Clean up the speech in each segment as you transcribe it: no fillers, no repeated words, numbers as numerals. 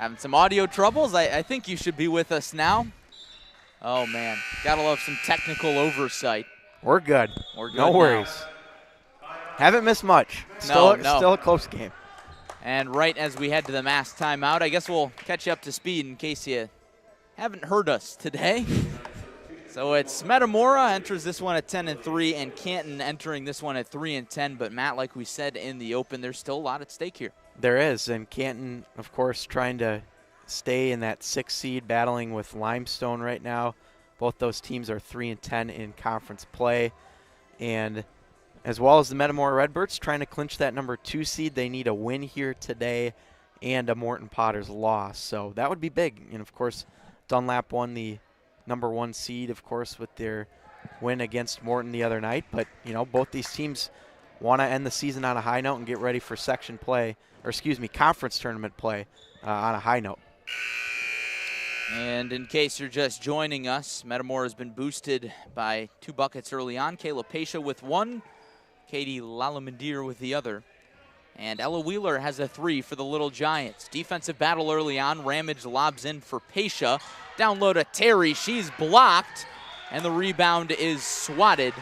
Having some audio troubles. I think you should be with us now. Oh, man. Gotta love some technical oversight. We're good. We're good no worries. Now. Haven't missed much. Still a close game. And right as we head to the mass timeout, I guess we'll catch you up to speed in case you haven't heard us today. So it's Metamora enters this one at 10-3, and Canton entering this one at 3-10. But Matt, like we said in the open, there's still a lot at stake here. There is, and Canton, of course, trying to stay in that 6th seed, battling with Limestone right now. Both those teams are 3-10 in conference play, and as well as the Metamora Redbirds trying to clinch that number 2 seed. They need a win here today and a Morton Potters loss, so that would be big. And of course, Dunlap won the number 1 seed, of course, with their win against Morton the other night. But you know, both these teams want to end the season on a high note and get ready for section play, or excuse me, conference tournament play on a high note. And in case you're just joining us, Metamora has been boosted by 2 buckets early on. Kayla Pesha with 1, Katie Lalamandir with the other. And Ella Wheeler has a 3 for the Little Giants. Defensive battle early on. Ramage lobs in for Pesha. Down low to Terry. She's blocked, and the rebound is swatted.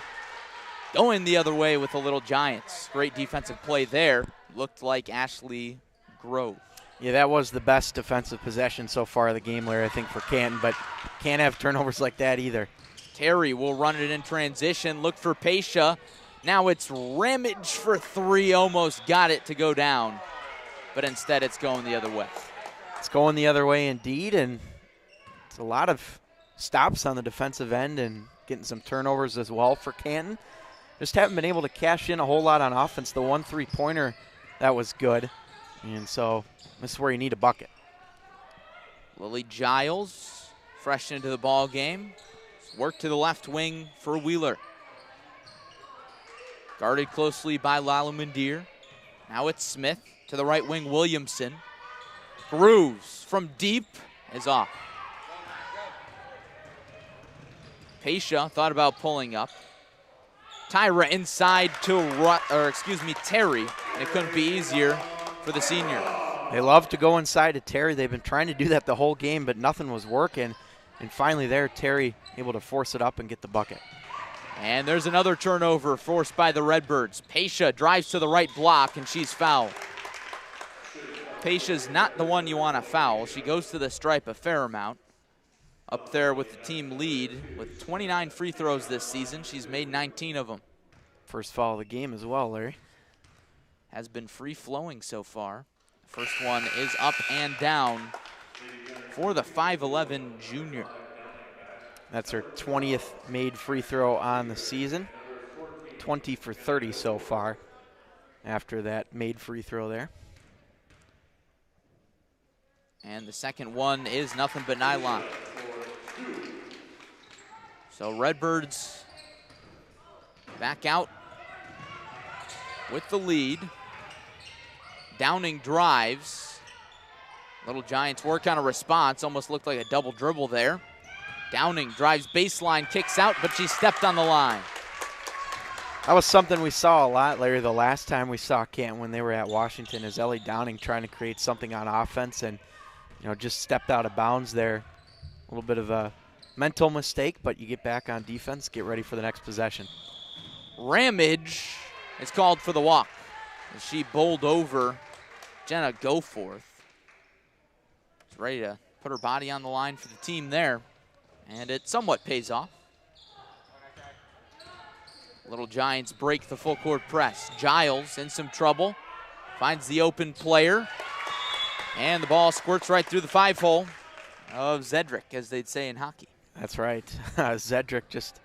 Going the other way with the Little Giants. Great defensive play there. Looked like Ashley Grove. Yeah, that was the best defensive possession so far of the game, Larry, I think, for Canton, but can't have turnovers like that either. Terry will run it in transition. Look for Pesha. Now it's Ramage for 3. Almost got it to go down, but instead it's going the other way. It's going the other way indeed, and it's a lot of stops on the defensive end and getting some turnovers as well for Canton. Just haven't been able to cash in a whole lot on offense. The 1 3-pointer, that was good. And so this is where you need a bucket. Lily Giles, fresh into the ball game. Work to the left wing for Wheeler. Guarded closely by Lala Mundir. Now it's Smith to the right wing, Williamson. Grooves from deep is off. Pesha thought about pulling up. Tyra inside to Terry. It couldn't be easier for the senior. They love to go inside to Terry. They've been trying to do that the whole game, but nothing was working. And finally there, Terry able to force it up and get the bucket. And there's another turnover forced by the Redbirds. Pesha drives to the right block, and she's fouled. Pesha's not the one you want to foul. She goes to the stripe a fair amount. Up there with the team lead with 29 free throws this season. She's made 19 of them. First foul of the game as well, Larry. Has been free-flowing so far. First one is up and down for the 5'11 junior. That's her 20th made free throw on the season. 20 for 30 so far after that made free throw there. And the second one is nothing but nylon. So Redbirds back out with the lead. Downing drives. Little Giants work on a response. Almost looked like a double dribble there. Downing drives baseline, kicks out, but she stepped on the line. That was something we saw a lot, Larry, the last time we saw Canton when they were at Washington, is Ellie Downing trying to create something on offense and, you know, just stepped out of bounds there. A little bit of a mental mistake, but you get back on defense, get ready for the next possession. Ramage is called for the walk. She bowled over Jenna Goforth. She's ready to put her body on the line for the team there, and it somewhat pays off. Little Giants break the full court press. Giles in some trouble, finds the open player, and the ball squirts right through the 5-hole of Zedrick, as they'd say in hockey. That's right. Zedrick just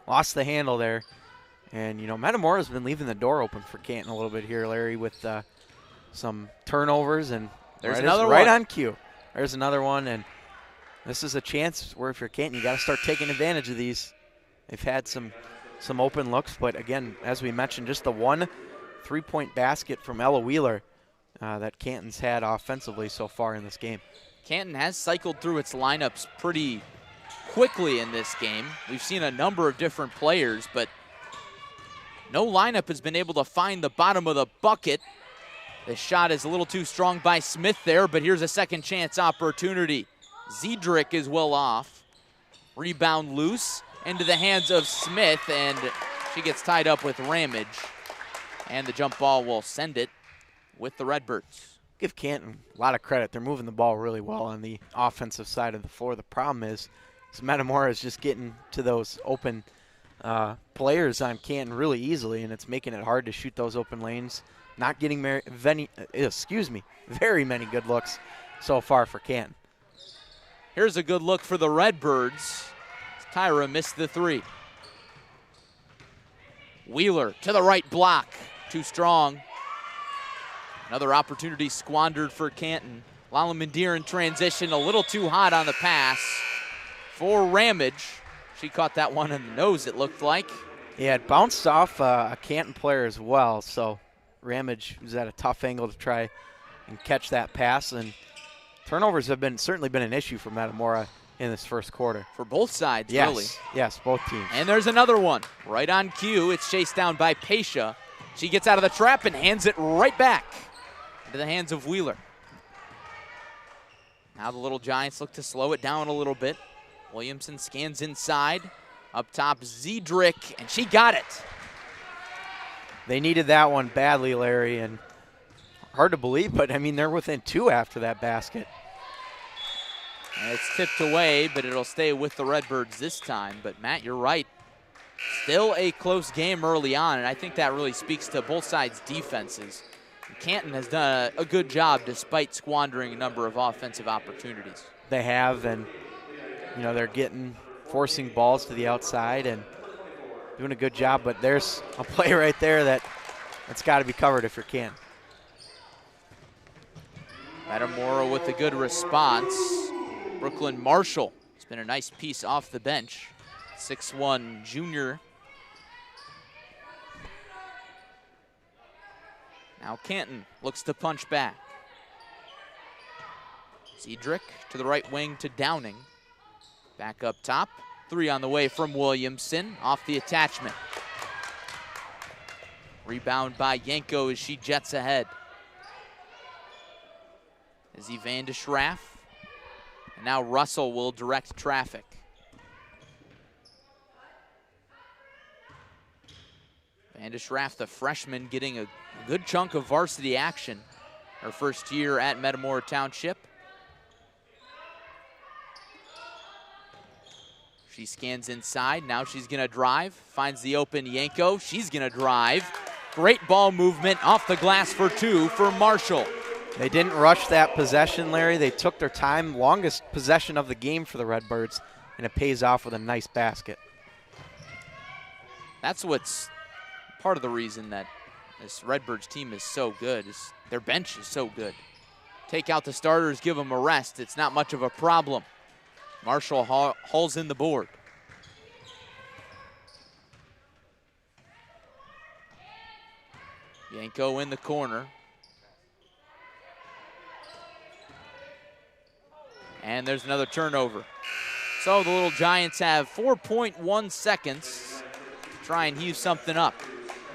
lost the handle there. And, you know, Metamora's been leaving the door open for Canton a little bit here, Larry, with some turnovers. And there's another one. Right on cue. There's another one. And this is a chance where if you're Canton, you got to start taking advantage of these. They've had some open looks. But, again, as we mentioned, just the 1 3-point basket from Ella Wheeler that Canton's had offensively so far in this game. Canton has cycled through its lineups pretty quickly in this game. We've seen a number of different players, but no lineup has been able to find the bottom of the bucket. The shot is a little too strong by Smith there, but here's a second chance opportunity. Zedrick is well off. Rebound loose into the hands of Smith, and she gets tied up with Ramage. And the jump ball will send it with the Redbirds. Give Canton a lot of credit. They're moving the ball really well on the offensive side of the floor. The problem is Metamora is just getting to those open players on Canton really easily, and it's making it hard to shoot those open lanes. Not getting very many good looks so far for Canton. Here's a good look for the Redbirds. Tyra missed the three. Wheeler to the right block. Too strong. Another opportunity squandered for Canton. Lalamandir in transition, a little too hot on the pass for Ramage. She caught that one in the nose, it looked like. Yeah, it bounced off a Canton player as well, so Ramage was at a tough angle to try and catch that pass, and turnovers have certainly been an issue for Metamora in this first quarter. For both sides, yes, really. Yes, both teams. And there's another one. Right on cue. It's chased down by Pesha. She gets out of the trap and hands it right back into the hands of Wheeler. Now the Little Giants look to slow it down a little bit. Williamson scans inside. Up top, Zedrick, and she got it. They needed that one badly, Larry, and hard to believe, but, I mean, they're within two after that basket. And it's tipped away, but it'll stay with the Redbirds this time. But, Matt, you're right. Still a close game early on, and I think that really speaks to both sides' defenses. Canton has done a good job despite squandering a number of offensive opportunities. They have, and, you know, they're forcing balls to the outside and doing a good job, but there's a play right there that's got to be covered if you're Canton. Metamora with a good response. Brooklyn Marshall has been a nice piece off the bench. 6'1" junior. Now Canton looks to punch back. Zedrick to the right wing to Downing. Back up top. Three on the way from Williamson off the attachment. Rebound by Yanko as she jets ahead. Izzy Van de Schraff. And now Russell will direct traffic. Van de Schraff, the freshman, getting a good chunk of varsity action her first year at Metamora Township. She scans inside. Now she's going to drive. Finds the open Yanko. She's going to drive. Great ball movement off the glass for two for Marshall. They didn't rush that possession, Larry. They took their time. Longest possession of the game for the Redbirds, and it pays off with a nice basket. That's what's part of the reason that this Redbirds team is so good. Is their bench is so good. Take out the starters, give them a rest. It's not much of a problem. Marshall hauls in the board. Yanko in the corner. And there's another turnover. So the Little Giants have 4.1 seconds to try and heave something up.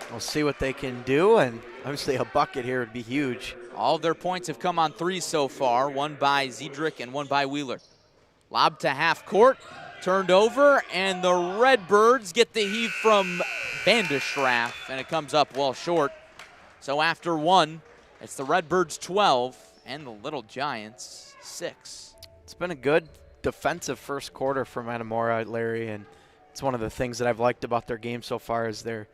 We'll see what they can do, and obviously a bucket here would be huge. All of their points have come on threes so far, one by Zedrick and one by Wheeler. Lob to half court, turned over, and the Redbirds get the heave from Van de Schraff, and it comes up well short. So after one, it's the Redbirds 12 and the Little Giants 6. It's been a good defensive first quarter for Metamora, Larry, and it's one of the things that I've liked about their game so far is they're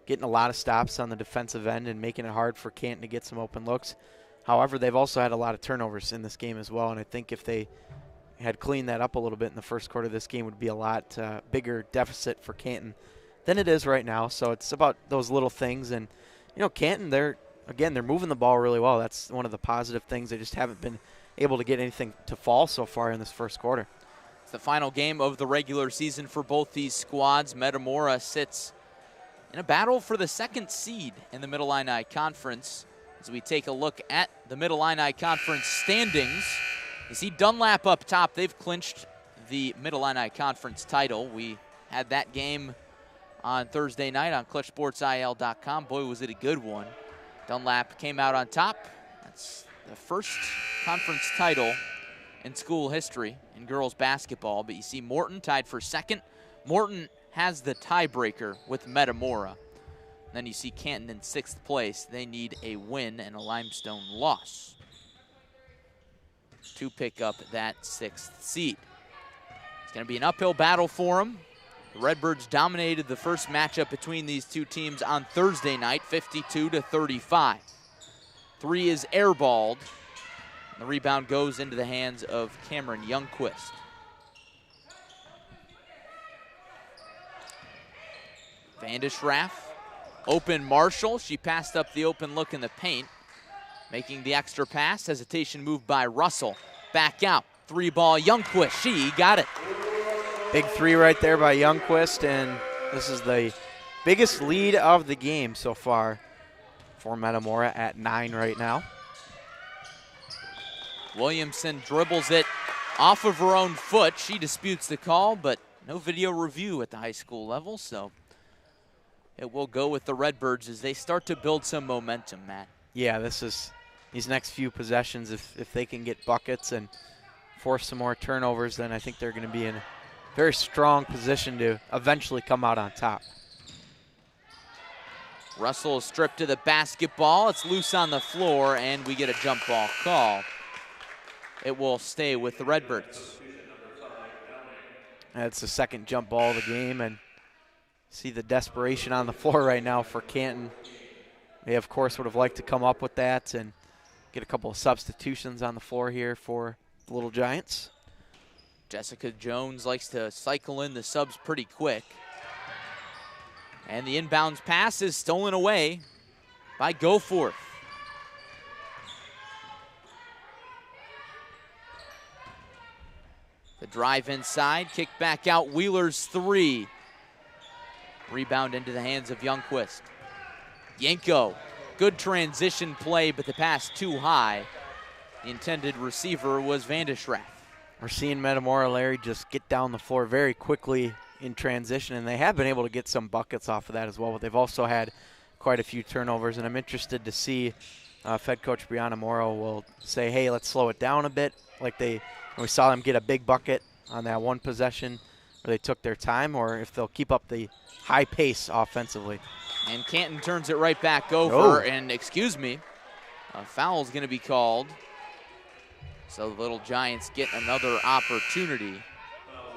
getting a lot of stops on the defensive end and making it hard for Canton to get some open looks. However, they've also had a lot of turnovers in this game as well, and I think if they had cleaned that up a little bit in the first quarter, this game would be a lot bigger deficit for Canton than it is right now. So it's about those little things. And, you know, Canton, they're moving the ball really well. That's one of the positive things. They just haven't been able to get anything to fall so far in this first quarter. It's the final game of the regular season for both these squads. Metamora sits in a battle for the second seed in the Mid-Illini Conference. As we take a look at the Mid-Illini Conference standings, you see Dunlap up top. They've clinched the Mid-Illini Conference title. We had that game on Thursday night on ClutchSportsIL.com. Boy, was it a good one. Dunlap came out on top. That's the first conference title in school history in girls basketball, but you see Morton tied for second. Morton has the tiebreaker with Metamora. Then you see Canton in 6th place. They need a win and a Limestone loss to pick up that 6th seed. It's going to be an uphill battle for them. The Redbirds dominated the first matchup between these two teams on Thursday night, 52-35. 3 is airballed. The rebound goes into the hands of Cameron Youngquist. Vandeschraff, open Marshall. She passed up the open look in the paint. Making the extra pass, hesitation move by Russell. Back out, 3-ball Youngquist, she got it. Big 3 right there by Youngquist, and this is the biggest lead of the game so far for Metamora at 9 right now. Williamson dribbles it off of her own foot. She disputes the call, but no video review at the high school level, so it will go with the Redbirds as they start to build some momentum, Matt. Yeah, these next few possessions, if they can get buckets and force some more turnovers, then I think they're going to be in a very strong position to eventually come out on top. Russell is stripped to the basketball. It's loose on the floor, and we get a jump ball call. It will stay with the Redbirds. That's the second jump ball of the game, and see the desperation on the floor right now for Canton. They, of course, would have liked to come up with that and get a couple of substitutions on the floor here for the Little Giants. Jessica Jones likes to cycle in the subs pretty quick. And the inbounds pass is stolen away by Goforth. The drive inside, kick back out, Wheeler's 3. Rebound into the hands of Youngquist. Yanko, good transition play, but the pass too high. The intended receiver was Vandeschraff. We're seeing Metamora, Larry, just get down the floor very quickly in transition, and they have been able to get some buckets off of that as well, but they've also had quite a few turnovers, and I'm interested to see if head coach Brianna Morrow will say, hey, let's slow it down a bit, like we saw them get a big bucket on that one possession where they took their time, or if they'll keep up the high pace offensively. And Canton turns it right back over, and excuse me, a foul is going to be called. So the Little Giants get another opportunity.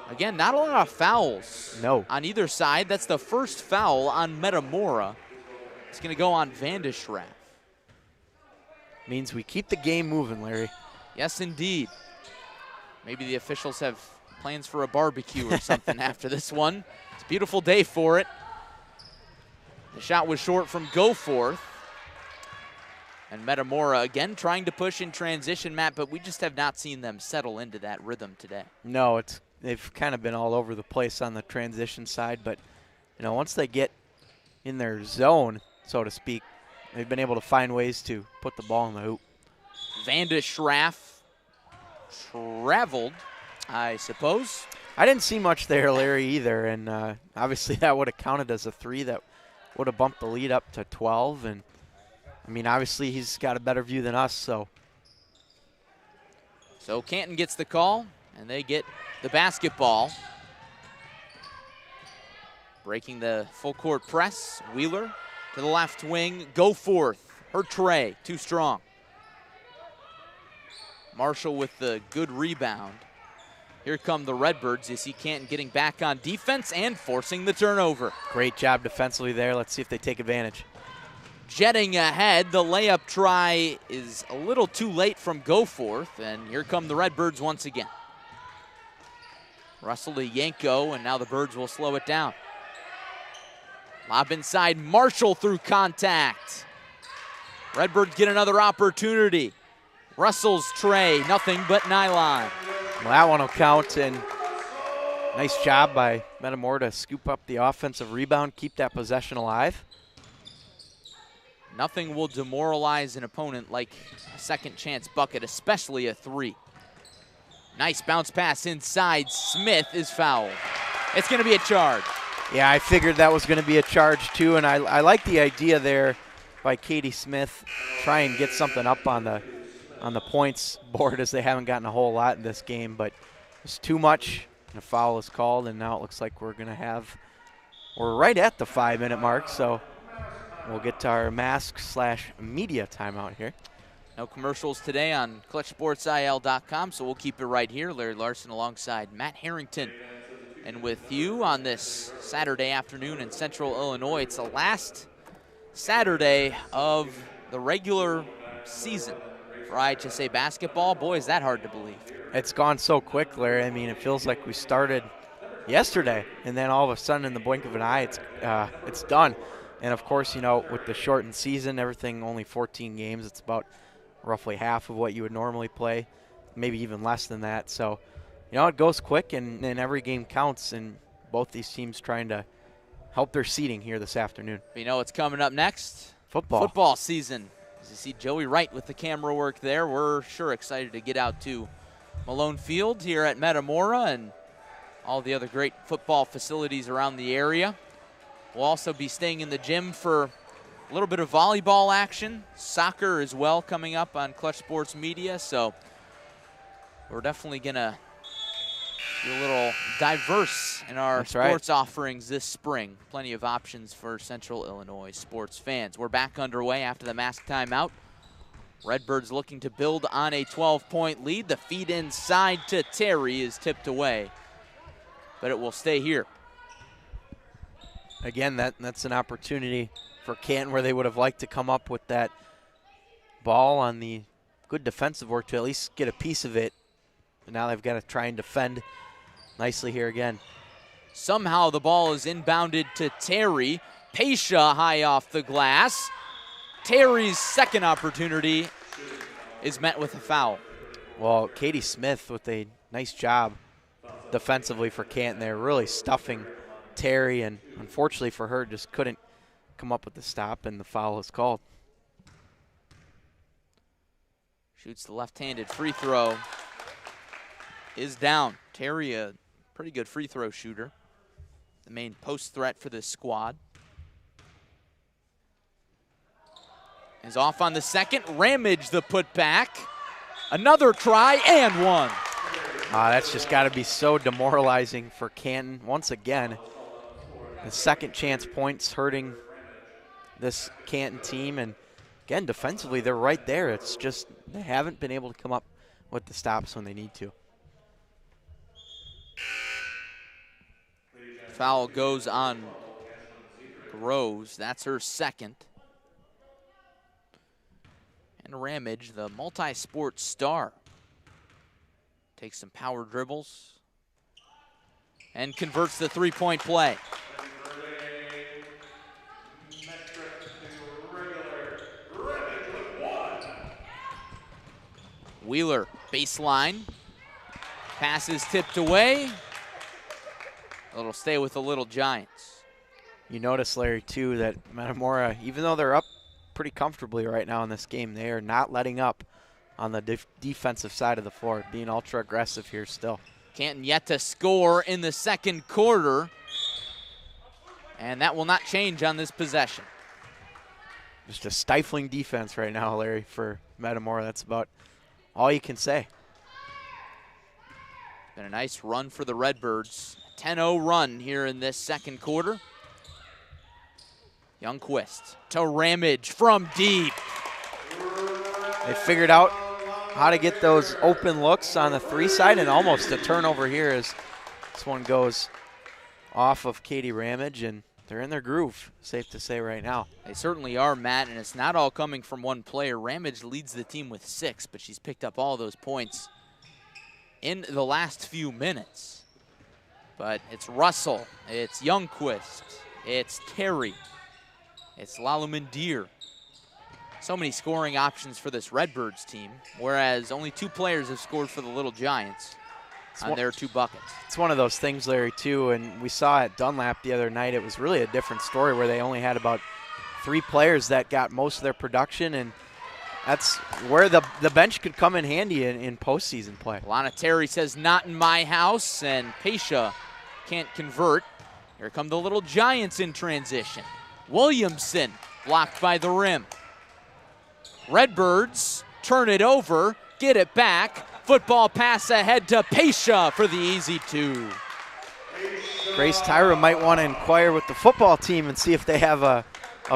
Again, not a lot of fouls on either side. That's the first foul on Metamora. It's going to go on Vandeschraff. Means we keep the game moving, Larry. Yes, indeed. Maybe the officials have plans for a barbecue or something after this one. It's a beautiful day for it. The shot was short from Goforth. And Metamora again trying to push in transition, Matt, but we just have not seen them settle into that rhythm today. No, they've kind of been all over the place on the transition side, but once they get in their zone, so to speak, they've been able to find ways to put the ball in the hoop. Vandeschraff traveled, I suppose. I didn't see much there, Larry, either, and obviously that would have counted as a 3 that would have bumped the lead up to 12, and I mean, obviously he's got a better view than us, so. So Canton gets the call, and they get the basketball. Breaking the full court press, Wheeler to the left wing, Goforth, her tray, too strong. Marshall with the good rebound. Here come the Redbirds. You see Canton getting back on defense and forcing the turnover. Great job defensively there. Let's see if they take advantage. Jetting ahead, the layup try is a little too late from Goforth, and here come the Redbirds once again. Russell to Yanko, and now the Birds will slow it down. Lob inside, Marshall through contact. Redbirds get another opportunity. Russell's tray, nothing but nylon. Well, that one will count, and nice job by Metamora to scoop up the offensive rebound, keep that possession alive. Nothing will demoralize an opponent like a second chance bucket, especially a 3. Nice bounce pass inside. Smith is fouled. It's going to be a charge. Yeah, I figured that was going to be a charge too, and I like the idea there by Katie Smith. Try and get something up on the points board, as they haven't gotten a whole lot in this game, but it's too much. And a foul is called, and now it looks like we're right at the 5-minute mark, so we'll get to our mask/media timeout here. No commercials today on ClutchSportsIL.com, so we'll keep it right here. Larry Larson alongside Matt Harrington. And with you on this Saturday afternoon in Central Illinois, it's the last Saturday of the regular season for IHSA basketball. Boy, is that hard to believe. It's gone so quick, Larry. I mean, it feels like we started yesterday, and then all of a sudden in the blink of an eye, it's done. And of course, you know, with the shortened season, everything only 14 games, it's about roughly half of what you would normally play, maybe even less than that. So, you know, it goes quick, and every game counts, and both these teams trying to help their seeding here this afternoon. But you know what's coming up next? Football season. As you see Joey Wright with the camera work there, we're sure excited to get out to Malone Field here at Metamora and all the other great football facilities around the area. We'll also be staying in the gym for a little bit of volleyball action, soccer as well coming up on Clutch Sports Media, so we're definitely going to be a little diverse in our sports offerings this spring. Plenty of options for Central Illinois sports fans. We're back underway after the mask timeout. Redbirds looking to build on a 12-point lead. The feed inside to Terry is tipped away, but it will stay here. Again, that's an opportunity for Canton where they would have liked to come up with that ball on the good defensive work to at least get a piece of it. And now they've got to try and defend nicely here again. Somehow the ball is inbounded to Terry. Pesha high off the glass. Terry's second opportunity is met with a foul. Well, Katie Smith with a nice job defensively for Canton there, really stuffing Terry, and unfortunately for her, just couldn't come up with the stop, and the foul is called. Shoots the left-handed free throw. Is down. Terry, a pretty good free throw shooter. The main post threat for this squad. Is off on the second. Ramage the putback. Another try and one. That's just got to be so demoralizing for Canton. Once again, the second chance points hurting this Canton team. And again, defensively, they're right there. It's just they haven't been able to come up with the stops when they need to. Foul goes on Rose. That's her second. And Ramage, the multi-sport star, takes some power dribbles and converts the three-point play. Wheeler, baseline. Pass is tipped away. It'll stay with the Little Giants. You notice, Larry, too, that Metamora, even though they're up pretty comfortably right now in this game, they are not letting up on the defensive side of the floor, being ultra aggressive here still. Canton yet to score in the second quarter, and that will not change on this possession. Just a stifling defense right now, Larry, for Metamora. That's about all you can say. Been a nice run for the Redbirds. 10-0 run here in this second quarter. Youngquist to Ramage from deep. They figured out how to get those open looks on the three side, and almost a turnover here as this one goes off of Katie Ramage, and they're in their groove, safe to say right now. They certainly are, Matt, and it's not all coming from one player. Ramage leads the team with 6, but she's picked up all those points in the last few minutes. But it's Russell, it's Youngquist, it's Terry, it's Lalumandir. So many scoring options for this Redbirds team, whereas only 2 players have scored for the Little Giants on their 2 buckets. It's one of those things, Larry, too, and we saw at Dunlap the other night. It was really a different story where they only had about 3 players that got most of their production, and that's where the bench could come in handy in postseason play. Lana Terry says, not in my house, and Pesha can't convert. Here come the Little Giants in transition. Williamson blocked by the rim. Redbirds turn it over, get it back. Football pass ahead to Pesha for the easy 2. Grace Tyra might want to inquire with the football team and see if they have a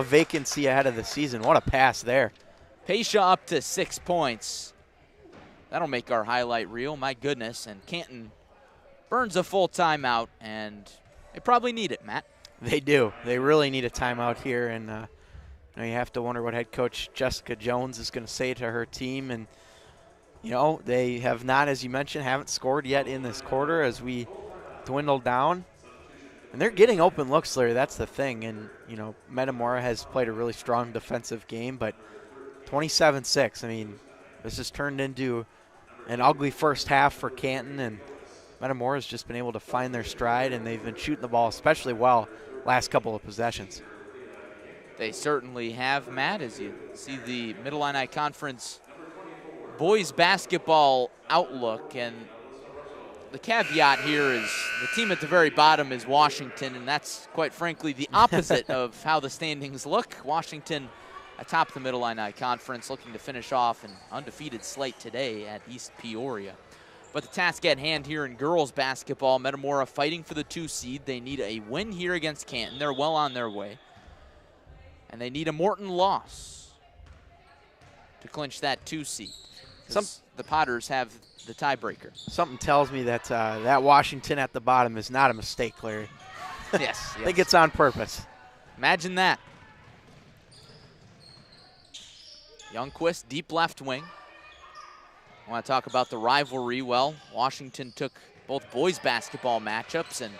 vacancy ahead of the season. What a pass there. Pesha up to 6 points. That'll make our highlight reel, my goodness. And Canton burns a full timeout, and they probably need it, Matt. They do. They really need a timeout here, and you have to wonder what head coach Jessica Jones is going to say to her team. And, they have not, as you mentioned, haven't scored yet in this quarter as we dwindle down. And they're getting open looks, Larry. That's the thing. And, Metamora has played a really strong defensive game, but 27-6, I mean, this has turned into an ugly first half for Canton, and Metamora has just been able to find their stride, and they've been shooting the ball especially well last couple of possessions. They certainly have, Matt, as you see the Mid-Illini Conference boys basketball outlook. And the caveat here is the team at the very bottom is Washington, and that's quite frankly the opposite of how the standings look. Washington atop the Mid-Illini Conference, looking to finish off an undefeated slate today at East Peoria. But the task at hand here in girls basketball, Metamora fighting for the 2 seed. They need a win here against Canton. They're well on their way. And they need a Morton loss to clinch that 2 seed. The Potters have the tiebreaker. Something tells me that that Washington at the bottom is not a mistake, Larry. Yes. I think it's on purpose. Imagine that. Youngquist, deep left wing. I want to talk about the rivalry. Well, Washington took both boys basketball matchups, and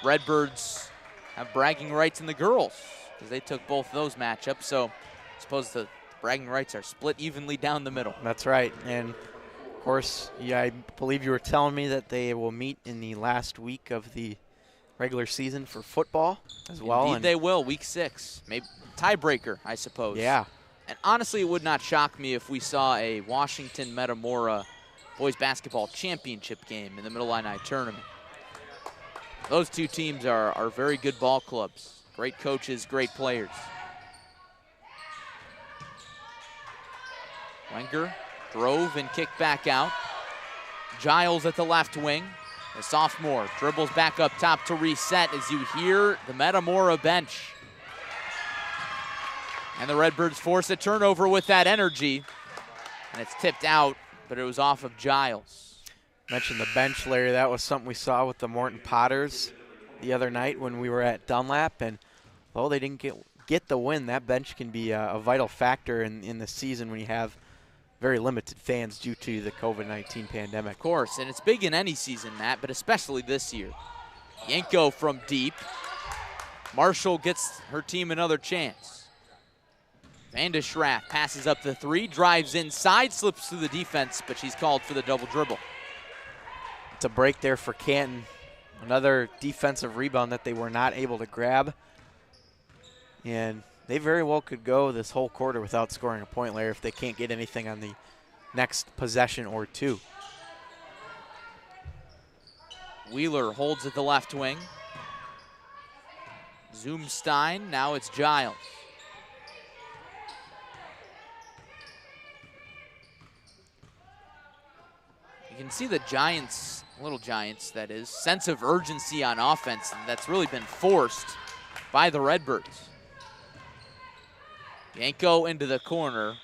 Redbirds have bragging rights in the girls because they took both those matchups. So I suppose the bragging rights are split evenly down the middle. That's right. And, of course, I believe you were telling me that they will meet in the last week of the regular season for football as well. Indeed, they will, week 6. Maybe tiebreaker, I suppose. Yeah. And honestly, it would not shock me if we saw a Washington Metamora boys basketball championship game in the Mid-Illini tournament. Those 2 teams are very good ball clubs. Great coaches, great players. Wenger drove and kicked back out. Giles at the left wing. The sophomore dribbles back up top to reset as you hear the Metamora bench. And the Redbirds force a turnover with that energy. And it's tipped out, but it was off of Giles. Mentioned the bench, Larry. That was something we saw with the Morton Potters the other night when we were at Dunlap. And though they didn't get the win, that bench can be a vital factor in the season when you have very limited fans due to the COVID-19 pandemic. Of course, and it's big in any season, Matt, but especially this year. Yanko from deep. Marshall gets her team another chance. Van de Schraff passes up the 3, drives inside, slips through the defense, but she's called for the double dribble. It's a break there for Canton. Another defensive rebound that they were not able to grab. And they very well could go this whole quarter without scoring a point, Larry, if they can't get anything on the next possession or 2. Wheeler holds at the left wing. Zoomstein, now it's Giles. You can see the Giants, little Giants that is, sense of urgency on offense that's really been forced by the Redbirds. Yanko into the corner,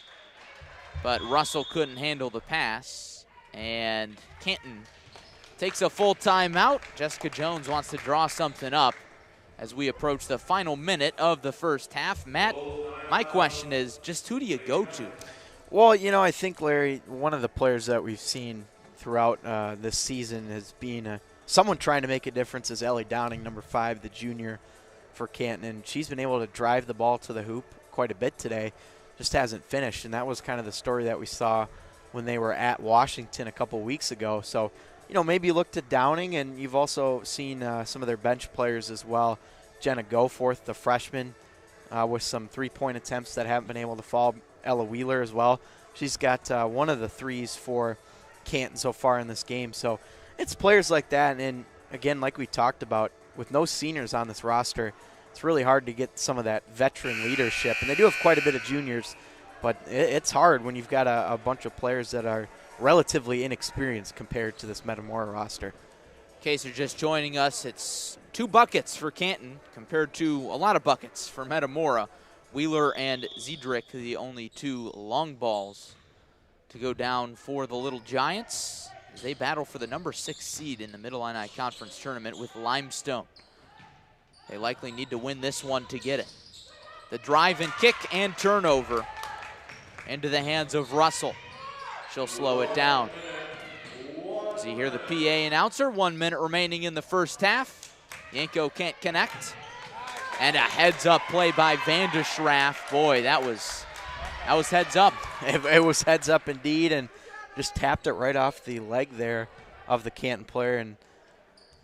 but Russell couldn't handle the pass, and Canton takes a full timeout. Jessica Jones wants to draw something up as we approach the final minute of the first half. Matt, my question is, just who do you go to? Well, I think, Larry, one of the players that we've seen throughout this season has been someone trying to make a difference is Ellie Downing, number 5, the junior for Canton. And she's been able to drive the ball to the hoop quite a bit today, just hasn't finished. And that was kind of the story that we saw when they were at Washington a couple weeks ago. So, maybe look to Downing, and you've also seen some of their bench players as well. Jenna Goforth, the freshman, with some 3-point attempts that haven't been able to fall. Ella Wheeler as well. She's got one of the 3s for Canton so far in this game. So it's players like that. And again, like we talked about, with no seniors on this roster, it's it's really hard to get some of that veteran leadership. And they do have quite a bit of juniors, but it's hard when you've got a bunch of players that are relatively inexperienced compared to this Metamora roster. In case you're just joining us, it's 2 buckets for Canton compared to a lot of buckets for Metamora. Wheeler and Zedrick, the only 2 long balls to go down for the Little Giants as they battle for the number 6 seed in the Mid-Illini Conference Tournament with Limestone. They likely need to win this one to get it. The drive and kick and turnover into the hands of Russell. She'll slow it down. As you hear the PA announcer, 1 minute remaining in the first half. Yanko can't connect. And a heads-up play by Vandeschraff. Boy, that was heads up. It was heads up indeed, and just tapped it right off the leg there of the Canton player. And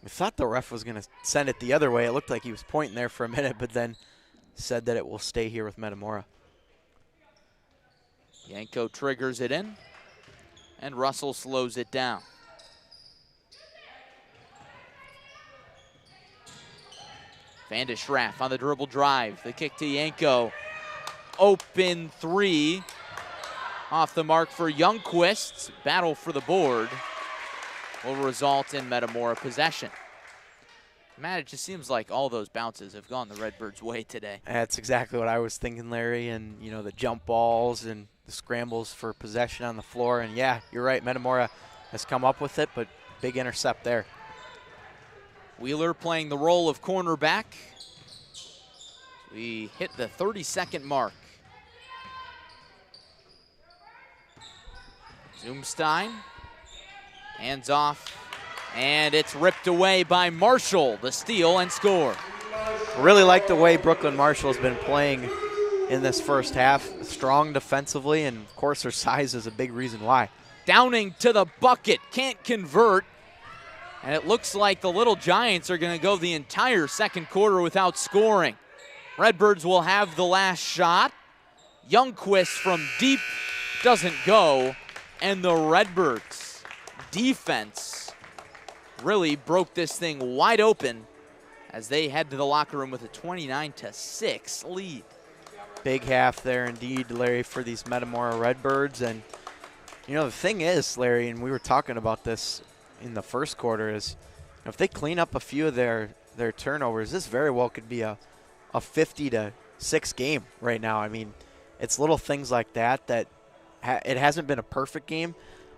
we thought the ref was going to send it the other way. It looked like he was pointing there for a minute, but then said that it will stay here with Metamora. Yanko triggers it in, and Russell slows it down. Vandeschraff on the dribble drive. The kick to Yanko. Open 3. Off the mark for Youngquist. Battle for the board will result in Metamora possession. Matt, it just seems like all those bounces have gone the Redbirds' way today. That's exactly what I was thinking, Larry, and you know, the jump balls and the scrambles for possession on the floor. And yeah, you're right, Metamora has come up with it, but big intercept there. Wheeler playing the role of cornerback. We hit the 30-second mark. Zoomstein, hands off, and it's ripped away by Marshall, the steal and score. Really like the way Brooklyn Marshall has been playing in this first half. Strong defensively, and of course her size is a big reason why. Downing to the bucket, can't convert. And it looks like the Little Giants are going to go the entire second quarter without scoring. Redbirds will have the last shot. Youngquist from deep doesn't go. And the Redbirds defense really broke this thing wide open as they head to the locker room with a 29-6 lead. Big half there indeed, Larry, for these Metamora Redbirds. And, you know, the thing is, Larry, and we were talking about this in the first quarter, is if they clean up a few of their turnovers, this very well could be a 50-6 game right now. I mean, it's little things like that it hasn't been a perfect game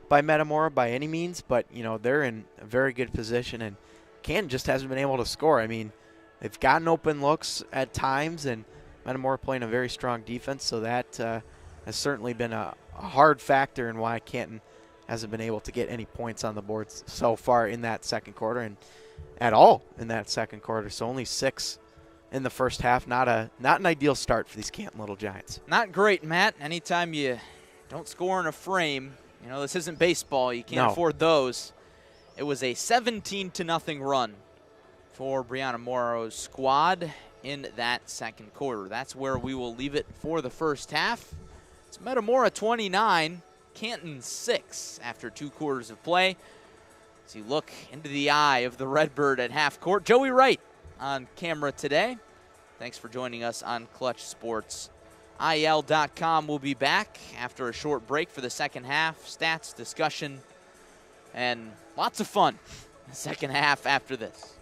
by Metamora by any means, but, you know, they're in a very good position, and Canton just hasn't been able to score. I mean, they've gotten open looks at times, and Metamora playing a very strong defense, so that has certainly been a hard factor in why Canton hasn't been able to get any points on the board so far in that second quarter, and at all in that second quarter. So only 6 in the first half. Not an ideal start for these Canton Little Giants. Not great, Matt. Anytime you don't score in a frame, you know, this isn't baseball. You can't afford those. It was a 17-0 run for Brianna Morrow's squad in that second quarter. That's where we will leave it for the first half. It's Metamora 29, Canton 6 after 2 quarters of play. As you look into the eye of the Redbird at half court, Joey Wright on camera today. Thanks for joining us on Clutch Sports. IL.com will be back after a short break for the second half. Stats, discussion, and lots of fun. Second half after this.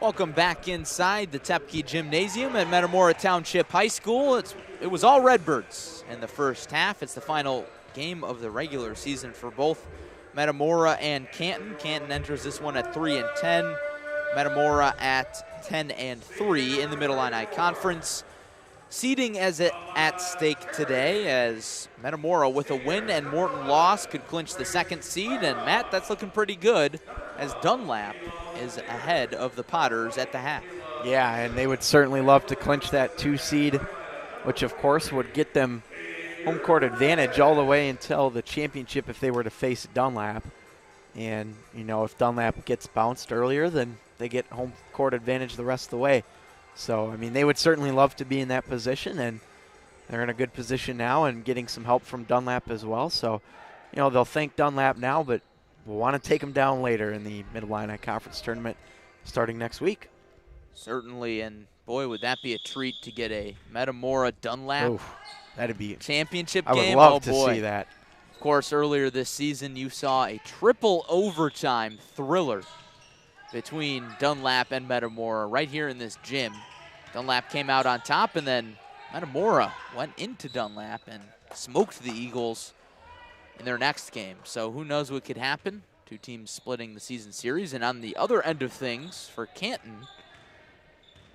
Welcome back inside the Tepke Gymnasium at Metamora Township High School. It was all Redbirds in the first half. It's the final game of the regular season for both Metamora and Canton. Canton enters this one at 3-10. Metamora at 10-3 in the Mid-Illini Conference. Seeding at stake today as Metamora with a win and Morton loss could clinch the second seed. And Matt, that's looking pretty good as Dunlap is ahead of the Potters at the half. Yeah, and they would certainly love to clinch that 2 seed, which of course would get them home court advantage all the way until the championship if they were to face Dunlap. And, you know, if Dunlap gets bounced earlier, then they get home court advantage the rest of the way. So, I mean, they would certainly love to be in that position, and they're in a good position now and getting some help from Dunlap as well. So, you know, they'll thank Dunlap now, but we'll want to take them down later in the Mid-Illini Conference Tournament starting next week. Certainly, and boy, would that be a treat to get a Metamora Dunlap that'd be championship I game. would love to see that. Of course, earlier this season, you saw a triple overtime thriller between Dunlap and Metamora right here in this gym. Dunlap came out on top, and then Metamora went into Dunlap and smoked the Eagles in their next game. So who knows what could happen? Two teams splitting the season series. And on the other end of things for Canton,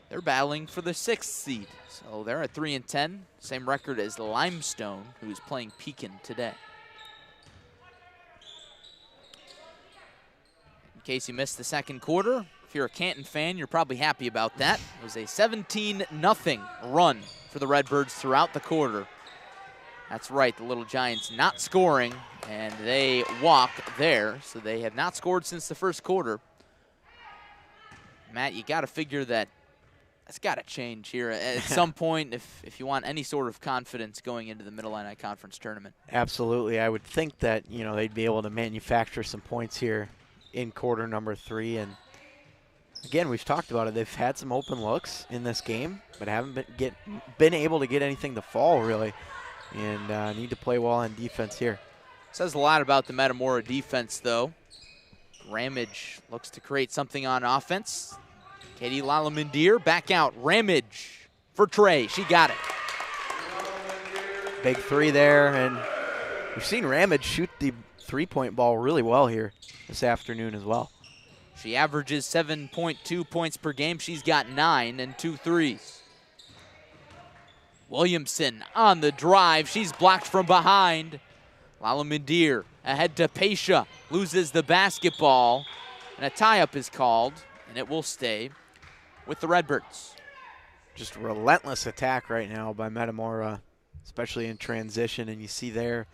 they're battling for the 6th seed. So they're at 3-10, same record as Limestone, who's playing Pekin today. In case you missed the second quarter, if you're a Canton fan, you're probably happy about that. It was a 17-0 run for the Redbirds throughout the quarter. That's right, the Little Giants not scoring, and they walk there. So they have not scored since the first quarter. Matt, you got to figure that that's got to change here at some point if you want any sort of confidence going into the Mid-Illini Conference Tournament. Absolutely. I would think that, you know, they'd be able to manufacture some points here in quarter number 3. And again, we've talked about it. They've had some open looks in this game, but haven't been able to get anything to fall, really, and need to play well on defense here. Says a lot about the Metamora defense, though. Ramage looks to create something on offense. Katie Lalamandir back out. Ramage for Trey. She got it. Big 3 there, and we've seen Ramage shoot the 3-point ball really well here this afternoon as well. She averages 7.2 points per game. She's got 9 and 2 threes. Williamson on the drive. She's blocked from behind. Lalamandir ahead to Pesha. Loses the basketball. And a tie-up is called, and it will stay with the Redbirds. Just relentless attack right now by Metamora, especially in transition. And you see there,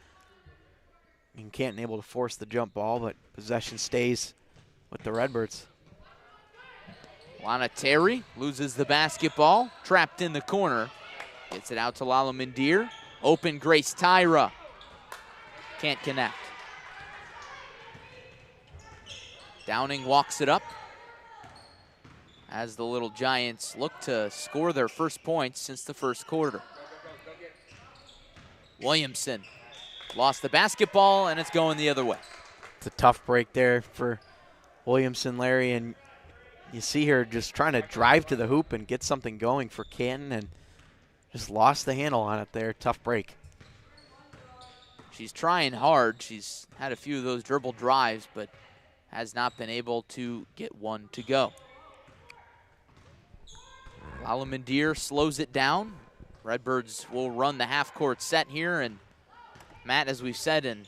Canton able to force the jump ball, but possession stays with the Redbirds. Lana Terry loses the basketball, trapped in the corner. Gets it out to Lalamandir. Open Grace Tyra. Can't connect. Downing walks it up as the Little Giants look to score their first points since the first quarter. Williamson lost the basketball, and it's going the other way. It's a tough break there for Williamson, Larry, and you see her just trying to drive to the hoop and get something going for Canton, and just lost the handle on it there. Tough break. She's trying hard. She's had a few of those dribble drives, but has not been able to get one to go. Lalamandir slows it down. Redbirds will run the half-court set here, and Matt, as we've said in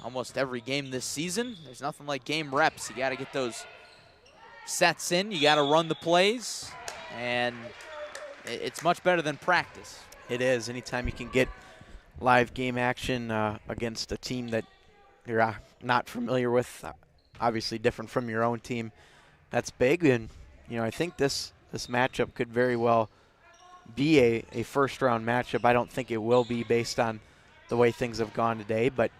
almost every game this season, there's nothing like game reps. You got to get those sets in. You got to run the plays, and it's much better than practice. It is. Anytime you can get live game action against a team that you're not familiar with, obviously different from your own team, that's big. And, you know, I think this matchup could very well be a first-round matchup. I don't think it will be based on the way things have gone today, but,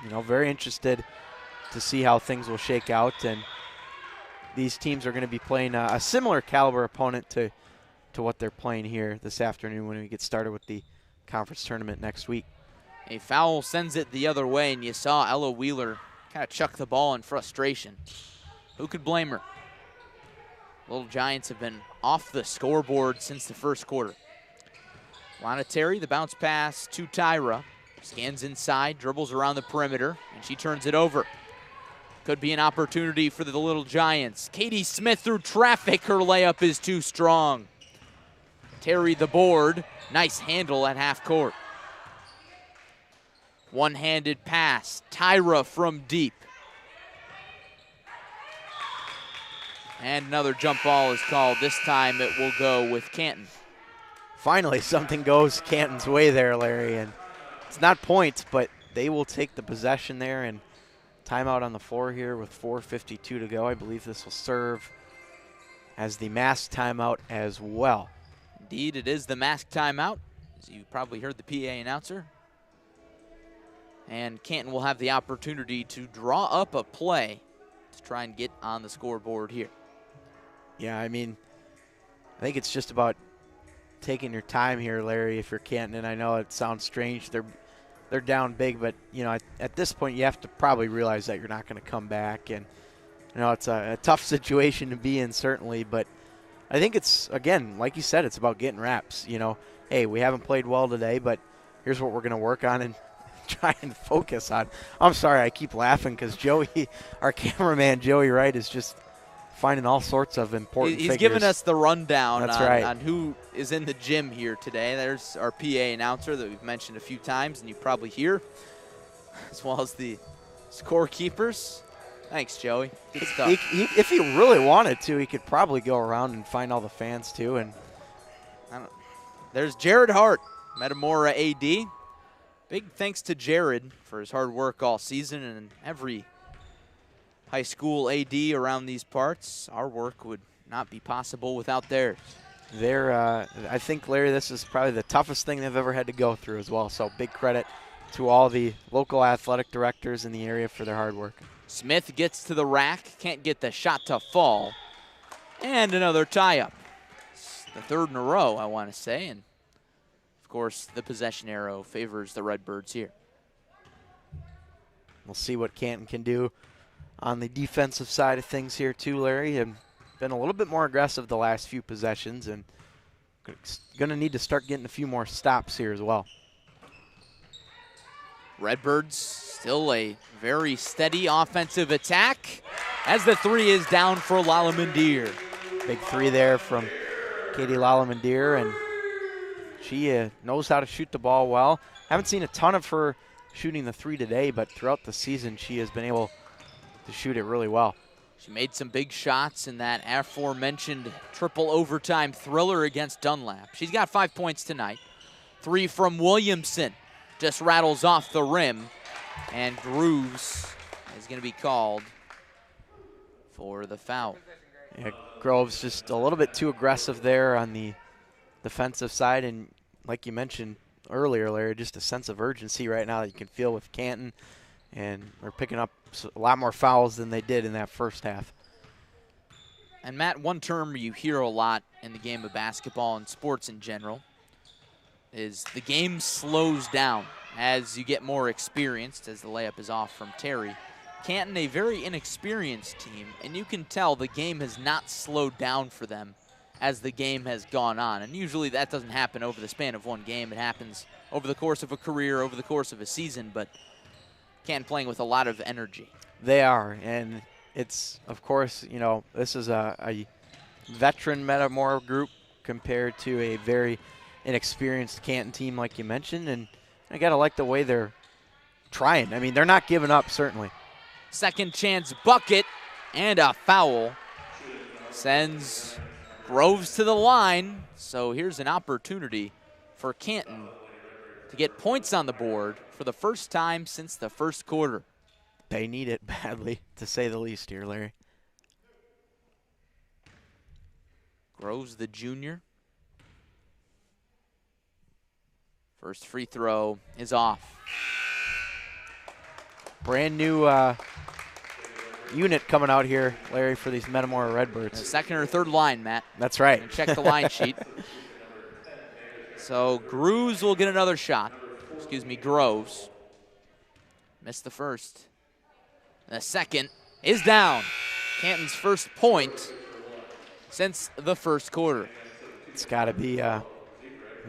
you know, very interested to see how things will shake out. And these teams are going to be playing a similar caliber opponent to what they're playing here this afternoon when we get started with the conference tournament next week. A foul sends it the other way, and you saw Ella Wheeler kind of chuck the ball in frustration. Who could blame her? Little Giants have been off the scoreboard since the first quarter. Terry, the bounce pass to Tyra. Scans inside, dribbles around the perimeter, and she turns it over. Could be an opportunity for the Little Giants. Katie Smith through traffic. Her layup is too strong. Terry the board. Nice handle at half court. One-handed pass. Tyra from deep. And another jump ball is called. This time it will go with Canton. Finally, something goes Canton's way there, Larry. And it's not points, but they will take the possession there. And timeout on the floor here with 4:52 to go. I believe this will serve as the mask timeout as well. Indeed, it is the mask timeout, as you probably heard the PA announcer. And Canton will have the opportunity to draw up a play to try and get on the scoreboard here. Yeah, I mean, I think it's just about taking your time here, Larry, if you're Canton. And I know it sounds strange. They're down big, but, you know, at this point you have to probably realize that you're not going to come back. And, you know, it's a tough situation to be in, certainly. But I think it's, again, like you said, it's about getting reps. You know, hey, we haven't played well today, but here's what we're going to work on and try and focus on. I'm sorry, I keep laughing because Joey, our cameraman, Joey Wright, is just finding all sorts of important He's figures. giving us the rundown on who is in the gym here today. There's our PA announcer that we've mentioned a few times, and you probably hear, as well as the scorekeepers. Thanks, Joey. Good stuff. If he really wanted to, he could probably go around and find all the fans, too. And there's Jared Hart, Metamora AD. Big thanks to Jared for his hard work all season, and every high school AD around these parts. Our work would not be possible without theirs. I think, Larry, this is probably the toughest thing they've ever had to go through as well. So big credit to all the local athletic directors in the area for their hard work. Smith gets to the rack, can't get the shot to fall. And another tie-up. It's the third in a row, I want to say. And, of course, the possession arrow favors the Redbirds here. We'll see what Canton can do on the defensive side of things here too, Larry. And been a little bit more aggressive the last few possessions, and going to need to start getting a few more stops here as well. Redbirds still a very steady offensive attack as the three is down for Lalamandir. Big three there from Katie Lalamandir, and she knows how to shoot the ball well. Haven't seen a ton of her shooting the three today, but throughout the season she has been able to shoot it really well. She made some big shots in that aforementioned triple overtime thriller against Dunlap. She's got 5 points tonight. 3 from Williamson. Just rattles off the rim. And Grooves is going to be called for the foul. Yeah, Groves just a little bit too aggressive there on the defensive side. And like you mentioned earlier, Larry, just a sense of urgency right now that you can feel with Canton. And they're picking up a lot more fouls than they did in that first half. And, Matt, one term you hear a lot in the game of basketball and sports in general is the game slows down as you get more experienced, as the layup is off from Terry. Canton, a very inexperienced team, and you can tell the game has not slowed down for them as the game has gone on. And usually that doesn't happen over the span of one game. It happens over the course of a career, over the course of a season, but Canton playing with a lot of energy. They are, and it's, of course, you know, this is a veteran Metamora group compared to a very inexperienced Canton team like you mentioned, and I got to like the way they're trying. I mean, they're not giving up, certainly. Second chance bucket and a foul sends Groves to the line, so here's an opportunity for Canton to get points on the board for the first time since the first quarter. They need it badly, to say the least here, Larry. Groves, the junior. First free throw is off. Brand new unit coming out here, Larry, for these Metamora Redbirds. The second or third line, Matt. That's right. And check the line sheet. So Groves will get another shot. Groves. Missed the first. The second is down. Canton's first point. since the first quarter. It's got to be a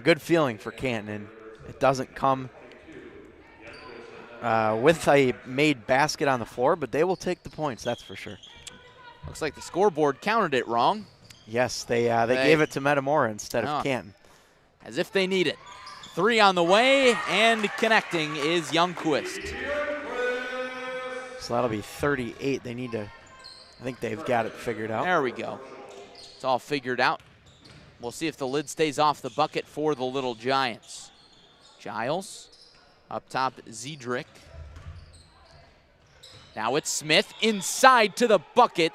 good feeling for Canton, and it doesn't come with a made basket on the floor, but they will take the points, that's for sure. Looks like the scoreboard counted it wrong. Yes, they gave it to Metamora instead of Canton. As if they need it. 3 on the way, and connecting is Youngquist. So that'll be 38. They need to, I think they've got it figured out. There we go. It's all figured out. We'll see if the lid stays off the bucket for the Little Giants. Giles, up top, Zedrick. Now it's Smith inside to the bucket.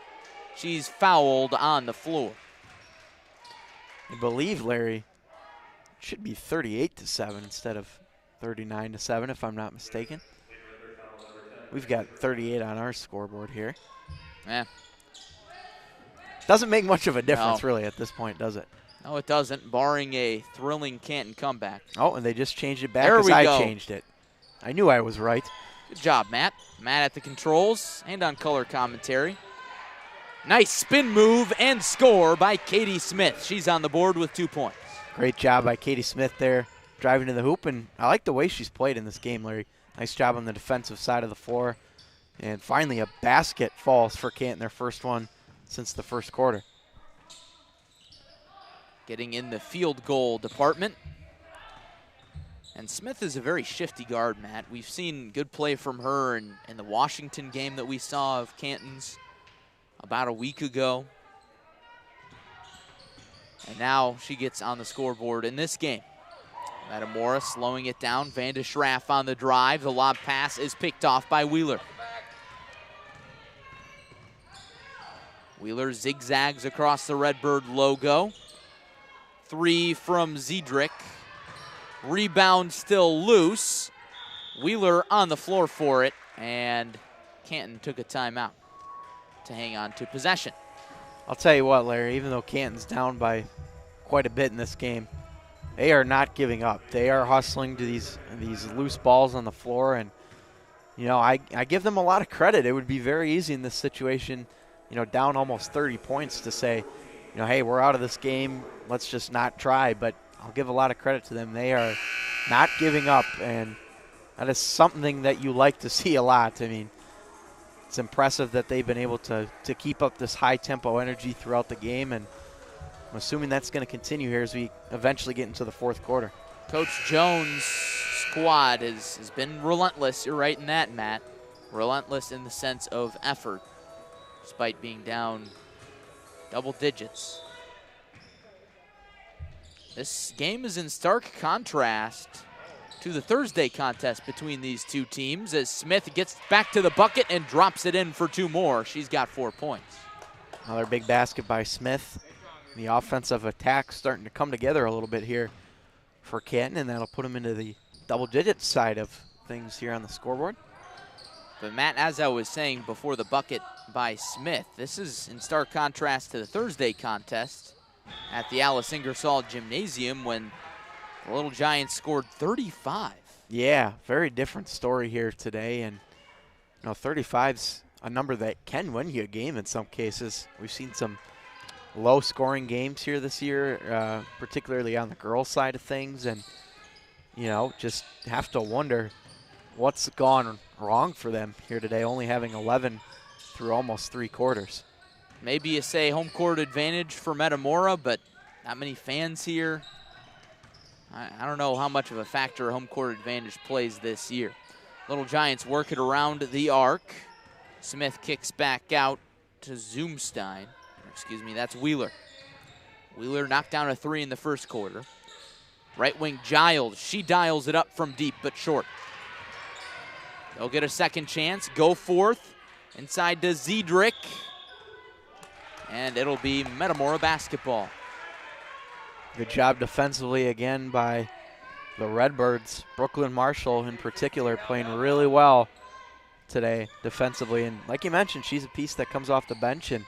She's fouled on the floor. I believe, Larry, it should be 38-7 instead of 39-7, if I'm not mistaken. We've got 38 on our scoreboard here. Yeah. Doesn't make much of a difference, really, at this point, does it? No, it doesn't, barring a thrilling Canton comeback. Oh, and they just changed it back as I changed it. I knew I was right. Good job, Matt. Matt at the controls and on color commentary. Nice spin move and score by Katie Smith. She's on the board with 2 points. Great job by Katie Smith there, driving to the hoop, and I like the way she's played in this game, Larry. Nice job on the defensive side of the floor. And finally a basket falls for Canton, their first one since the first quarter. Getting in the field goal department. And Smith is a very shifty guard, Matt. We've seen good play from her in the Washington game that we saw of Canton's about a week ago. And now she gets on the scoreboard in this game. Metamora slowing it down. Van de Schraff on the drive. The lob pass is picked off by Wheeler. Wheeler zigzags across the Redbird logo. 3 from Zedrick. Rebound still loose. Wheeler on the floor for it, and Canton took a timeout to hang on to possession. I'll tell you what, Larry, even though Canton's down by quite a bit in this game, they are not giving up. They are hustling to these loose balls on the floor, and you know, I give them a lot of credit. It would be very easy in this situation, you know, down almost 30 points to say, you know, hey, we're out of this game, let's just not try. But I'll give a lot of credit to them. They are not giving up, and that is something that you like to see a lot. I mean, it's impressive that they've been able to keep up this high-tempo energy throughout the game, and I'm assuming that's going to continue here as we eventually get into the fourth quarter. Coach Jones' squad has been relentless. You're right in that, Matt. Relentless in the sense of effort, despite being down double digits. This game is in stark contrast to the Thursday contest between these two teams as Smith gets back to the bucket and drops it in for 2 more. She's got 4 points. Another big basket by Smith. The offensive attack starting to come together a little bit here for Canton, and that'll put them into the double-digit side of things here on the scoreboard. But Matt, as I was saying before the bucket by Smith, this is in stark contrast to the Thursday contest at the Alice Ingersoll Gymnasium when the Little Giants scored 35. Yeah, very different story here today, and you know, 35's a number that can win you a game in some cases. We've seen some low-scoring games here this year, particularly on the girls' side of things, and you know, just have to wonder what's gone wrong for them here today, only having 11 through almost 3 quarters. Maybe you say home court advantage for Metamora, but not many fans here. I don't know how much of a factor home court advantage plays this year. Little Giants work it around the arc. Smith kicks back out to Zoomstein. Excuse me, that's Wheeler. Wheeler knocked down a 3 in the first quarter. Right wing Giles, she dials it up from deep but short. They'll get a second chance, go forth, inside to Zedrick. And it'll be Metamora basketball. Good job defensively again by the Redbirds. Brooklyn Marshall in particular playing really well today defensively. And like you mentioned, she's a piece that comes off the bench and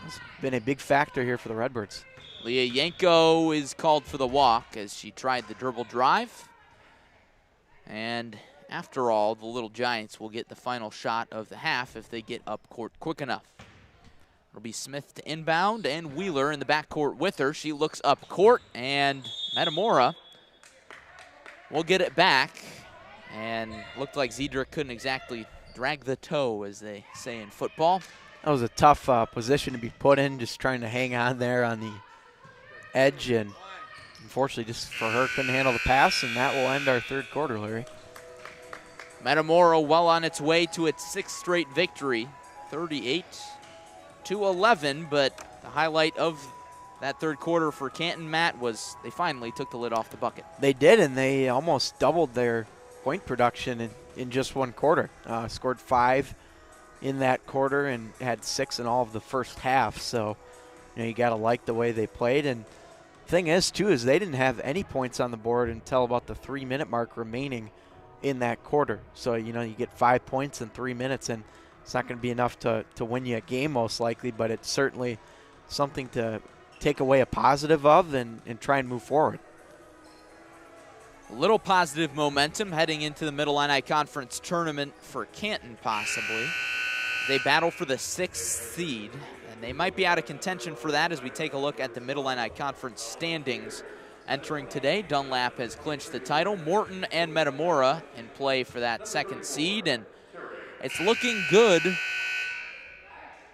has been a big factor here for the Redbirds. Leah Yanko is called for the walk as she tried the dribble drive. And after all, the Little Giants will get the final shot of the half if they get up court quick enough. It'll be Smith to inbound, and Wheeler in the backcourt with her. She looks up court, and Metamora will get it back. And looked like Zedrick couldn't exactly drag the toe, as they say in football. That was a tough position to be put in, just trying to hang on there on the edge, and unfortunately just for her couldn't handle the pass, and that will end our third quarter, Larry. Metamora well on its way to its 6th straight victory, 38-11, but the highlight of that third quarter for Canton, Matt, was they finally took the lid off the bucket. They did, and they almost doubled their point production in just one quarter. Scored 5 in that quarter and had 6 in all of the first half. So, you got to like the way they played. And the thing is, too, is they didn't have any points on the board until about the 3-minute mark remaining in that quarter. So, you get 5 points in 3 minutes, and it's not going to be enough to win you a game most likely, but it's certainly something to take away a positive of and try and move forward. A little positive momentum heading into the Mid-Illini Conference tournament for Canton, possibly. They battle for the 6th seed, and they might be out of contention for that as we take a look at the Mid-Illini Conference standings. Entering today, Dunlap has clinched the title. Morton and Metamora in play for that 2nd seed, and it's looking good